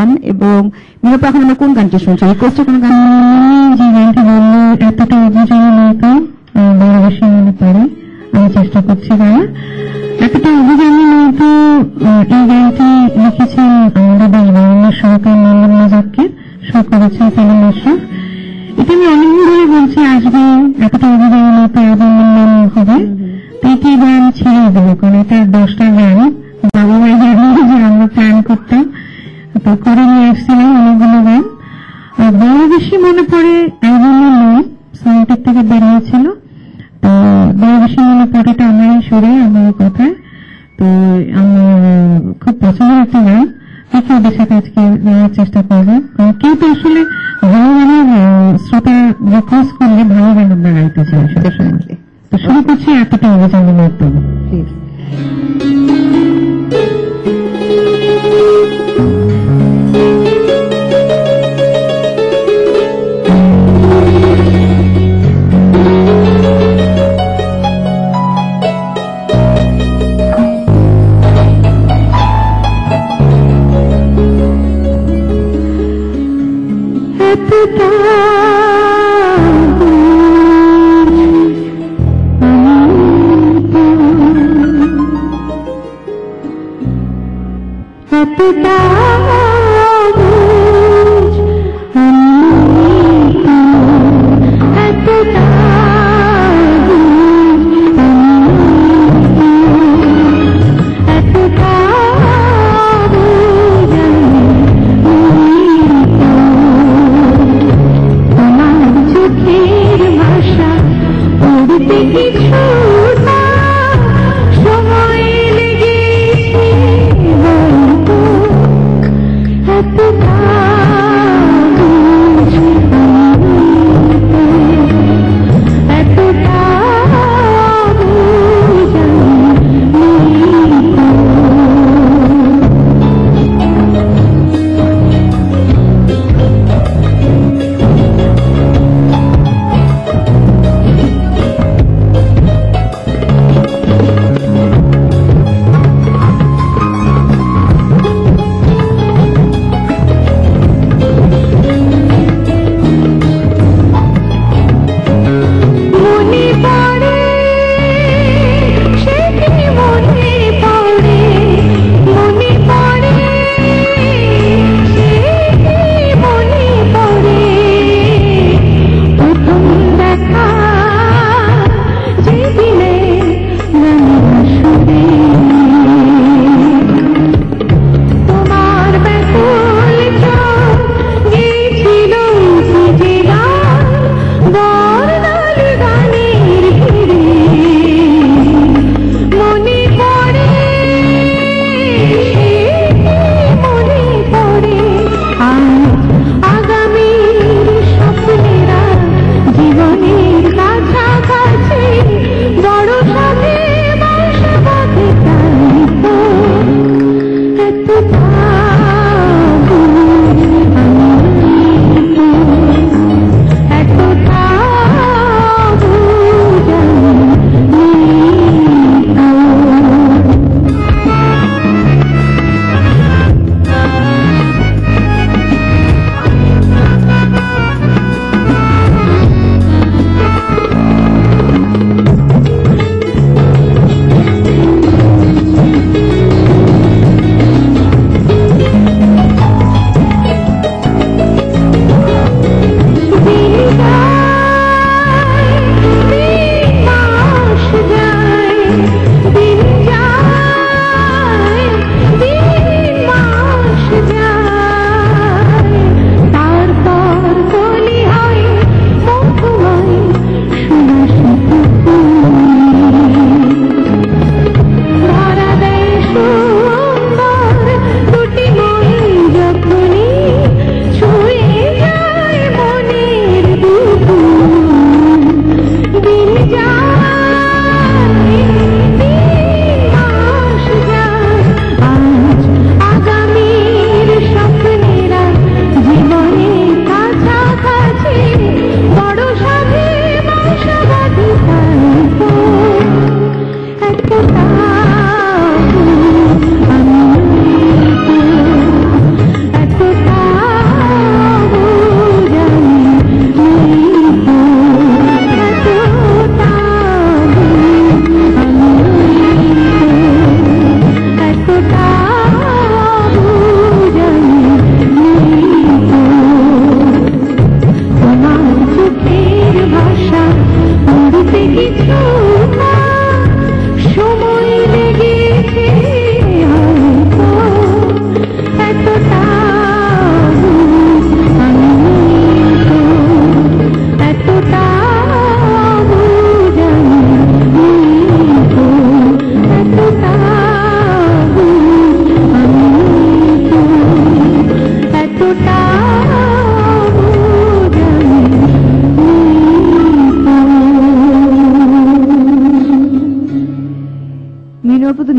গান, এবং মিনপা এখন আমরা কোন গানটি শুনছি? রিকোয়েস্টে কোন গান? যে গানটি বললো এতটা অভিযান নয়তো বড় বেশি মনে পড়ে, আমি চেষ্টা করছি গাওয়ার। এতটা অভিযানী নয়তো এই গানটি লিখেছেন আমাদের বাংলার সরকার মন্ডল মজাক্কির, সুর করেছেন সেলিম আশরাফ। এটা আমি অনেকদিন ধরে বলছি আসবে, এতটা অভিযানী নয়তো অ্যালবামের নাম হবে, তো এটি গান ছেড়ে দেবো, কারণ এটা 10টা গান বাবা মায়ের যে আমরা প্ল্যান করতাম, তো করে নিয়ে আসছিলাম অনেকগুলো গান। বড় বেশি মনে পড়ে অ্যালবামের নাম, সাউন্ডের থেকে বেরিয়েছিল। তো বড় বেশি মনে পড়েটা আমারই সুরে, আমার কথায়। তো আমার খুব পছন্দের একটা গান, দেখে ওদের সাথে আজকে নেওয়ার চেষ্টা করবো। কারণ কেউ তো আসলে ভালো গানের শ্রোতা রিকোয়েস্ট করলে ভালো গান আমরা গাইতে চাই। তো শুরু করছি এতটা অভিযান নয়তো।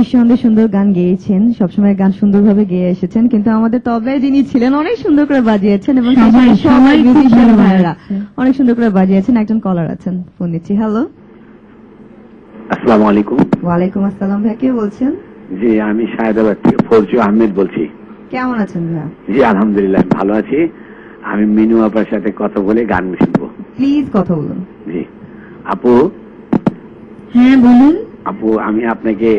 নিঃসন্দেহে সুন্দর গান গেয়েছেন, সবসময় গান সুন্দরভাবে গেয়ে এসেছেন, কিন্তু আমাদের তবলায় যিনি ছিলেন অনেক সুন্দর করে বাজিয়েছেন এবং সবাই খুব মিউজিশিয়ান ভালো ভাইয়েরা বাজাচ্ছে। অনেক সুন্দর করে বাজিয়েছেন। একজন কলার আছেন, ফোন দিচ্ছি। হ্যালো, আসসালামু আলাইকুম। ওয়ালাইকুম আসসালাম। ভাই কে বলছেন? জি, আমি শাহেদাবাদ থেকে ফরজু আহমেদ বলছি। কেমন আছেন ভাইয়া? জি আলহামদুলিল্লাহ ভালো আছি। আমি মিনু আপার সাথে কথা বলে গান শুনবো। প্লিজ কথা বলুন। জি আপু, হ্যাঁ বলুন। আপু আমি আপনাকে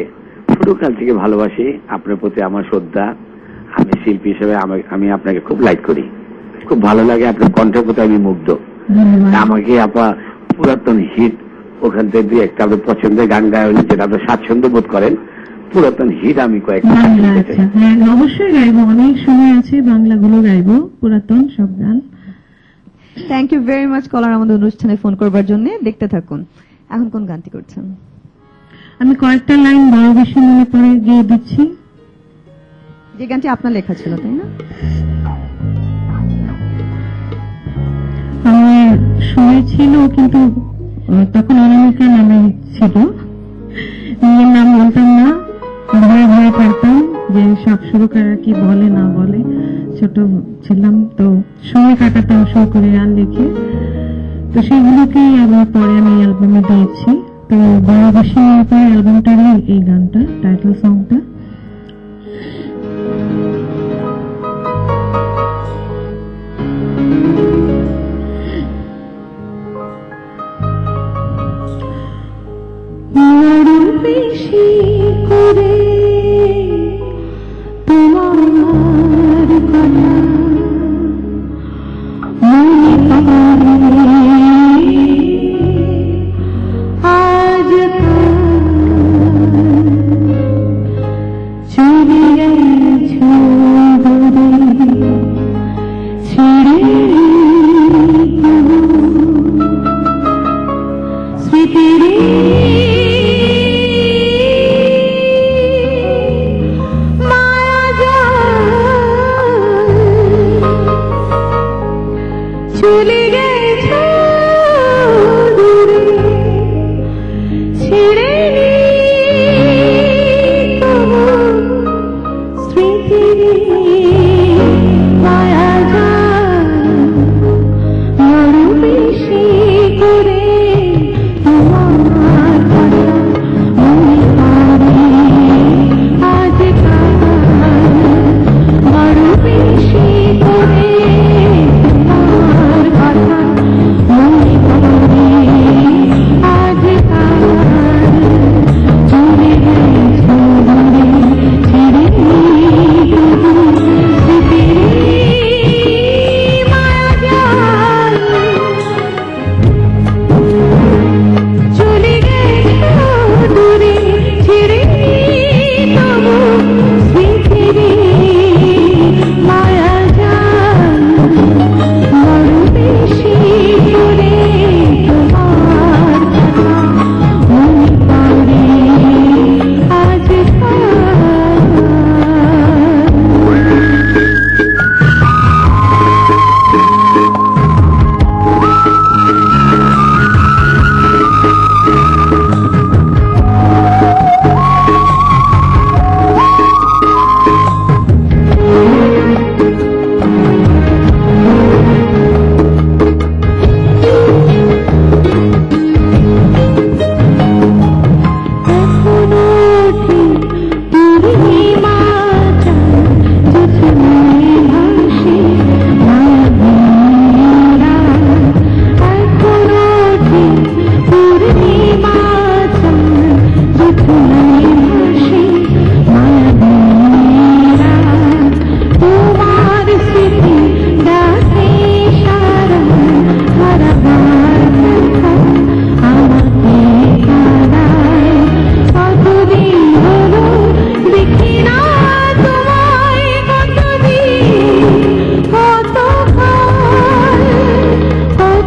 ছোটকাল থেকে ভালোবাসি, আপনার প্রতি আমার শ্রদ্ধা। আমি শিল্পী হিসেবে আমি আপনাকে খুব লাইক করি, খুব ভালো লাগে আপনার কণ্ঠের প্রতি আমি মুগ্ধ। ধন্যবাদ। আমাকে আপা পুরাতন হিট ওখান থেকে দিয়ে একটা আপনার পছন্দের গান গায়ন যেটা আপনার স্বাচ্ছন্দ্য বোধ করেন, পুরাতন হিট আমি কয়েকটা গান বাংলা, শুনতে চাই। আচ্ছা হ্যাঁ অবশ্যই গাইবো, অনেক সময় আছে, বাংলাগুলো গাইবো, পুরাতন সব গান। থ্যাংক ইউ ভেরি মাচ কলার আমাদের অনুষ্ঠানে ফোন করবার জন্য। দেখতে থাকুন। এখন কোন গানটি করছেন? আমি কয়েকটা লাইন বড় বেশি মনে পড়ে গিয়ে দিচ্ছি। যে গানটি আপনার লেখা ছিল, তাই না? আমার শুনেছিল, কিন্তু তখন অনামিকা নামে ছিল, নিজের নাম বলতাম না, ভয়ে ভয়ে থাকতাম যে সব সুরকাররা কি বলে না বলে। ছোট ছিলাম তো, সময় কাটাতাম শো করে গান লিখে, তো সেগুলোকেই আবার পরে আমি অ্যালবামে দিয়েছি। তো বড় বেশি মনে পড়ে অ্যালবামটারই এই গানটা, টাইটেল সংটা।